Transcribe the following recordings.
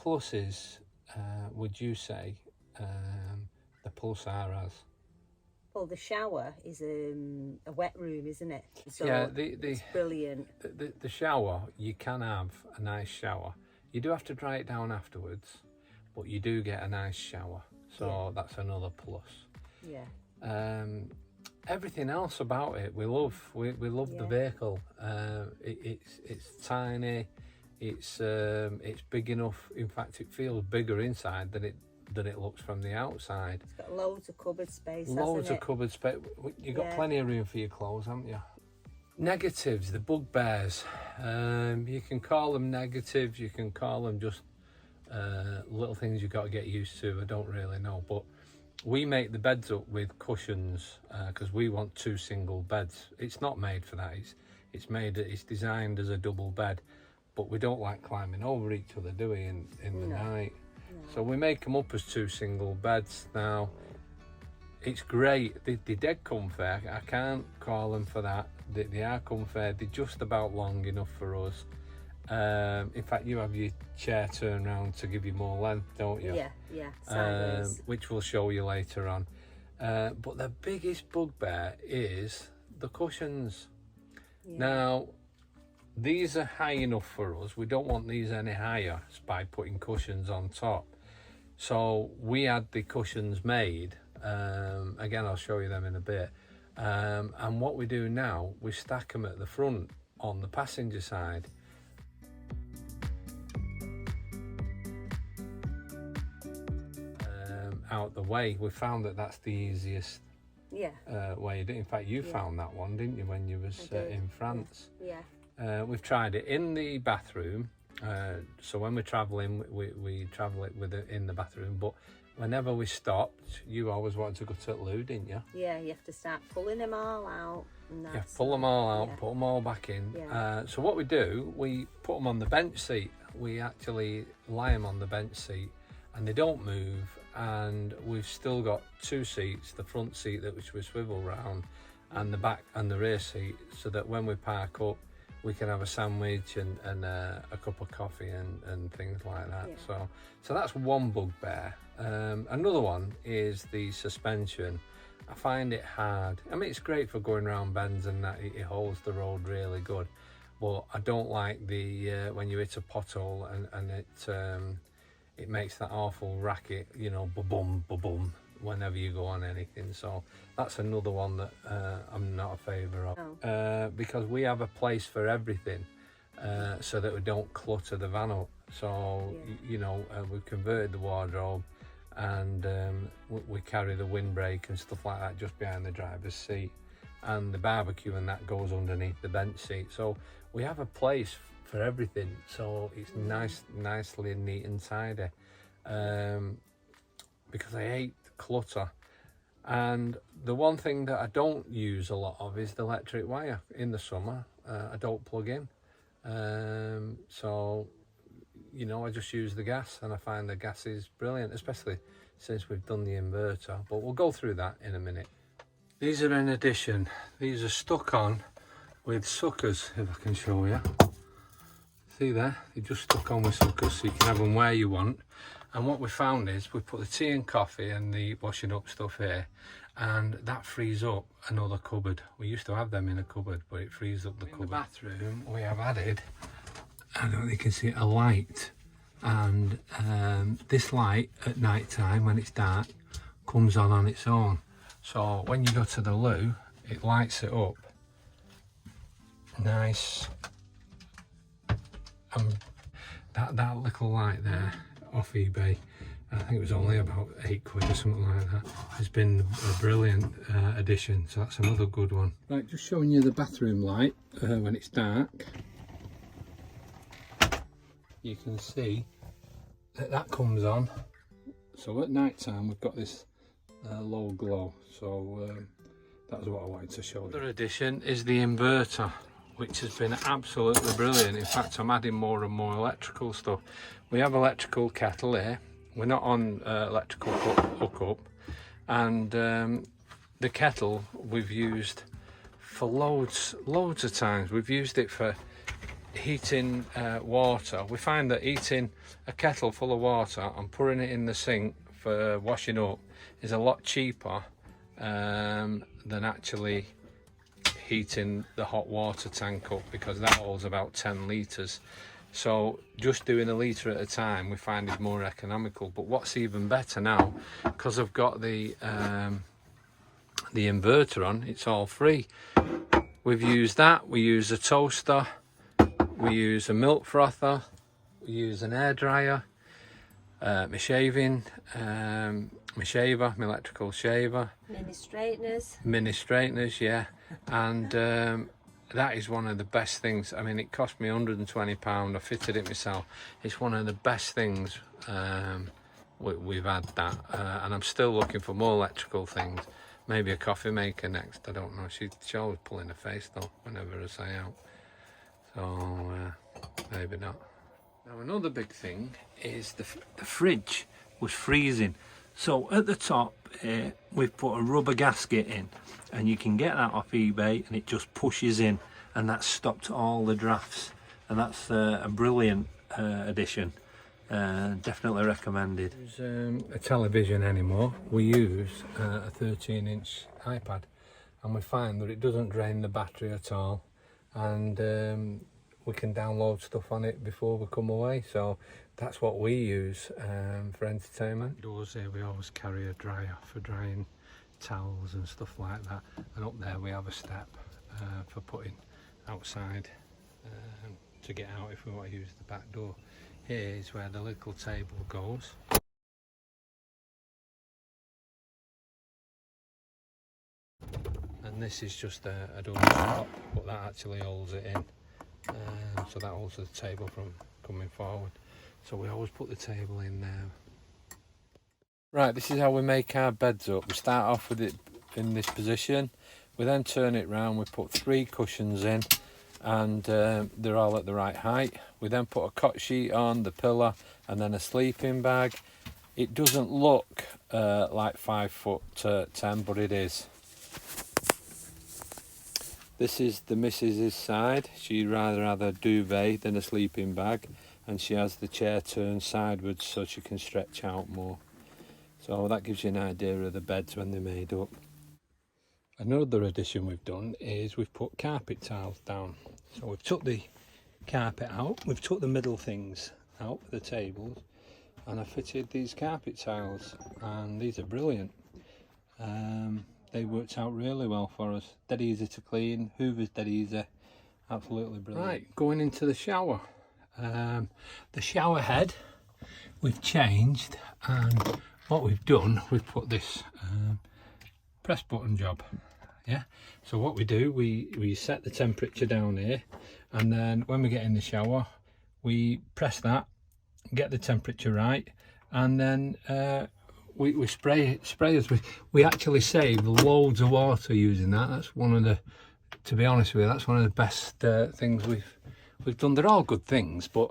pluses would you say the Pulsar has? Well, the shower is a wet room, isn't it? So yeah, it's brilliant. The shower, you can have a nice shower. You do have to dry it down afterwards, but you do get a nice shower. So that's another plus. Yeah. Everything else about it, we love. We love the vehicle. It's tiny. It's big enough. In fact, it feels bigger inside than it looks from the outside. It's got loads of cupboard space. Loads of cupboard space. You've got plenty of room for your clothes, haven't you? Negatives, the bugbears. You can call them negatives. You can call them just little things you've got to get used to. I don't really know, but we make the beds up with cushions because we want 2 single beds. It's not made for that. It's designed as a double bed, but we don't like climbing over each other, do we? In the night. No. So we make them up as 2 single beds. Now, it's great. They're dead comfy. I can't call them for that. They are comfy. They're just about long enough for us. In fact, you have your chair turned around to give you more length, don't you? Yeah, sideways. Which we'll show you later on. But the biggest bugbear is the cushions. Yeah. Now, these are high enough for us. We don't want these any higher by putting cushions on top. So we had the cushions made. Again, I'll show you them in a bit. And what we do now, we stack them at the front on the passenger side. Out the way. We found that that's the easiest way. In fact, you found that one, didn't you, when you was in France? Yeah. We've tried it in the bathroom. So when we're travelling, we travel it with it in the bathroom. But whenever we stopped, you always wanted to go to the loo, didn't you? Yeah, you have to start pulling them all out. Yeah, pull them all out, put them all back in. Yeah. So what we do, we put them on the bench seat. We actually lie them on the bench seat, and they don't move. And we've still got 2 seats, the front seat which we swivel round, and the back and the rear seat, so that when we park up, we can have a sandwich and a cup of coffee and things like that. Yeah. So that's one bugbear. Another one is the suspension. I find it hard. I mean, it's great for going around bends and that. It holds the road really good, but I don't like the when you hit a pothole and it makes that awful racket, you know, ba-bum, ba-bum, whenever you go on anything. So that's another one that I'm not a favour of. Because we have a place for everything, so that we don't clutter the van up. So, you know, we've converted the wardrobe, and we carry the windbreak and stuff like that just behind the driver's seat, and the barbecue and that goes underneath the bench seat. So we have a place for everything, so it's nicely neat and tidy, because I hate clutter. And the one thing that I don't use a lot of is the electric wire in the summer. I don't plug in, so you know, I just use the gas, and I find the gas is brilliant, especially since we've done the inverter, but we'll go through that in a minute. These are in addition. These are stuck on with suckers, if I can show you. See there, they just stuck on with suckers, so you can have them where you want. And what we found is we put the tea and coffee and the washing up stuff here, and that frees up another cupboard. We used to have them in a cupboard, but it frees up the cupboard. In the bathroom, we have added, I don't know if you can see, a light. And this light at night time, when it's dark, comes on its own. So when you go to the loo, it lights it up. Nice. That little light there off eBay, I think it was only about £8 or something like that, has been a brilliant addition. So that's another good one. Right, just showing you the bathroom light when it's dark. You can see that comes on. So at night time we've got this low glow. So that was what I wanted to show you. Another addition is the inverter, which has been absolutely brilliant. In fact, I'm adding more and more electrical stuff. We have electrical kettle here. We're not on electrical hookup, and the kettle we've used for loads of times. We've used it for heating water, we find that heating a kettle full of water and putting it in the sink for washing up is a lot cheaper than actually heating the hot water tank up, because that holds about 10 litres. So just doing a litre at a time we find is more economical. But what's even better now, because I've got the inverter on, it's all free. We've used that, we use a toaster, we use a milk frother, we use an air dryer, my shaving, my shaver, my electrical shaver, mini straighteners, yeah. And that is one of the best things. I mean, it cost me £120. I fitted it myself. It's one of the best things we've had that, and I'm still looking for more electrical things. Maybe a coffee maker next, I don't know. She always pulling her face though whenever I say out, so maybe not. Now another big thing is the fridge was freezing, so at the top we've put a rubber gasket in, and you can get that off eBay, and it just pushes in, and that stopped all the drafts, and that's a brilliant addition. Definitely recommended. Use a television anymore. We use a 13-inch iPad, and we find that it doesn't drain the battery at all, and we can download stuff on it before we come away. So that's what we use for entertainment. Doors here we always carry a dryer for drying towels and stuff like that, and up there we have a step for putting outside to get out if we want to use the back door. Here is where the little table goes. And this is just a door stop, but that actually holds it in. So that holds the table from coming forward. So we always put the table in there. Right, this is how we make our beds up. We start off with it in this position. We then turn it round, we put 3 cushions in, and they're all at the right height. We then put a cot sheet on, the pillow, and then a sleeping bag. It doesn't look like 5'10", but it is. This is the missus's side. She'd rather have a duvet than a sleeping bag, and she has the chair turned sideways so she can stretch out more. So that gives you an idea of the beds when they're made up. Another addition we've done is we've put carpet tiles down. So we've took the carpet out, we've took the middle things out for the tables, and I fitted these carpet tiles, and these are brilliant. They worked out really well for us. Dead easy to clean, hoover's dead easy, absolutely brilliant. Right, going into the shower. The shower head we've changed, and what we've done, we've put this press button job. Yeah, so what we do, we set the temperature down here, and then when we get in the shower we press that, get the temperature right, and then we spray as we actually save loads of water using that. That's one of the, to be honest with you, that's one of the best things we've done. They're all good things, but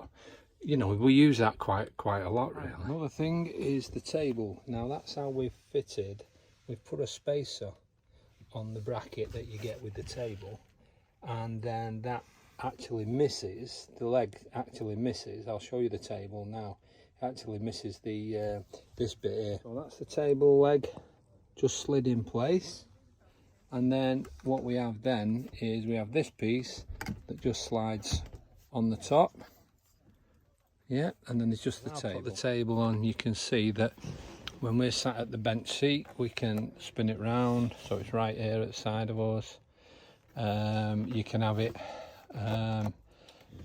you know, we use that quite a lot really. Another thing is the table. Now that's how we've fitted. We've put a spacer on the bracket that you get with the table, and then that actually misses, the leg actually misses, I'll show you the table now, it actually misses the this bit here. So that's the table leg just slid in place, and then what we have then is we have this piece that just slides on the top. Yeah, and then there's just the table. Put the table on, you can see that when we're sat at the bench seat we can spin it round, so it's right here at the side of us. You can have it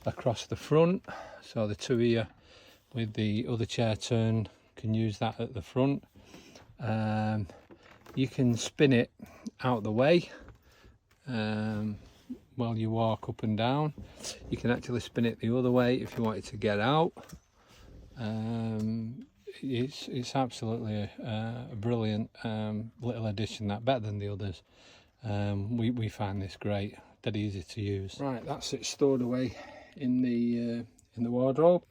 across the front, so the two of you with the other chair turned can use that at the front. You can spin it out the way while you walk up and down. You can actually spin it the other way if you wanted to get out. It's absolutely a brilliant little addition, that better than the others. We find this great, dead easy to use. Right, that's it stored away in the wardrobe.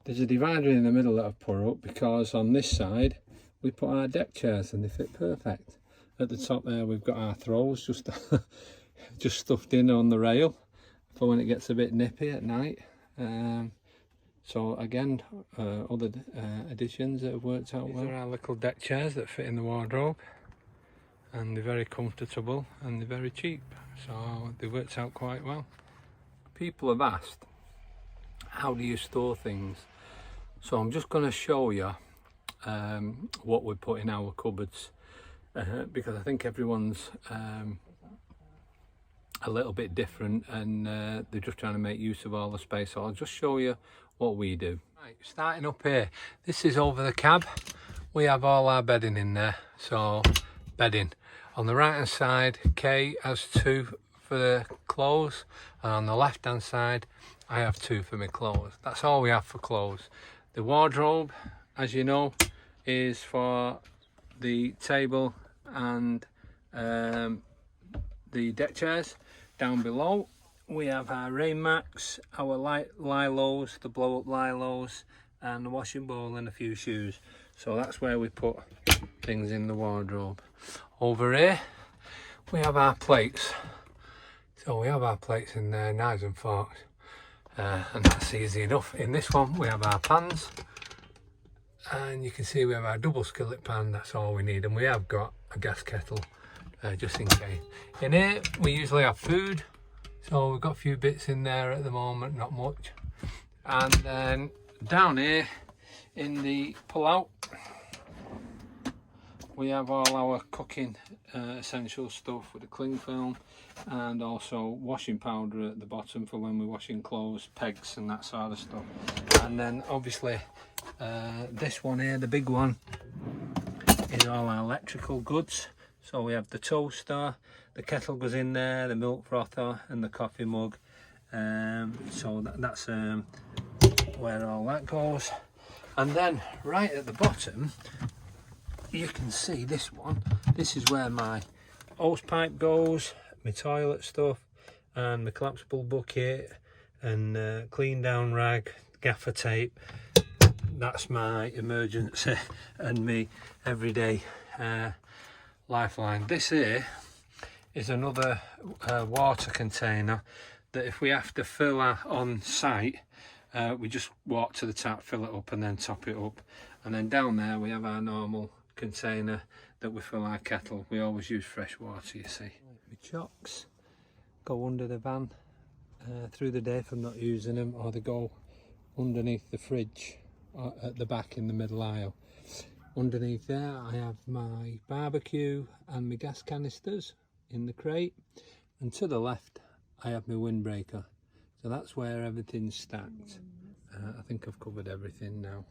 There's a divider in the middle that I've put up because on this side we put our deck chairs and they fit perfect. At the top there we've got our throws just just stuffed in on the rail for when it gets a bit nippy at night. So again, other additions that have worked out well. These are our little deck chairs that fit in the wardrobe, and they're very comfortable and they're very cheap, so they worked out quite well. People have asked, how do you store things? So I'm just going to show you what we put in our cupboards, because I think everyone's a little bit different, and they're just trying to make use of all the space. So I'll just show you what we do. Right, starting up here, this is over the cab. We have all our bedding in there. So bedding on the right hand side, Kay has 2 for the clothes, and on the left hand side I have 2 for my clothes. That's all we have for clothes. The wardrobe, as you know, is for the table and the deck chairs. Down below we have our rain mats, our LILOs, the blow up LILOs, and the washing bowl and a few shoes. So that's where we put things in the wardrobe. Over here we have our plates. So we have our plates in there, knives and forks, and that's easy enough. In this one we have our pans, and you can see we have our double skillet pan. That's all we need, and we have got a gas kettle just in case. In here we usually have food, so we've got a few bits in there at the moment, not much. And then down here in the pull out we have all our cooking essential stuff with the cling film, and also washing powder at the bottom for when we're washing clothes, pegs and that sort of stuff. And then obviously this one here, the big one, is all our electrical goods. So we have the toaster, the kettle goes in there, the milk frother and the coffee mug. So that's where all that goes. And then right at the bottom you can see this one. This is where my hose pipe goes, my toilet stuff, and my collapsible bucket, and clean down rag, gaffer tape. That's my emergency and me everyday lifeline. This here is another water container that if we have to fill on site, we just walk to the tap, fill it up and then top it up. And then down there we have our normal container that we fill our kettle. We always use fresh water, you see. My chocks go under the van through the day if I'm not using them, or they go underneath the fridge at the back in the middle aisle. Underneath there I have my barbecue and my gas canisters in the crate, and to the left I have my windbreaker. So that's where everything's stacked. I think I've covered everything now.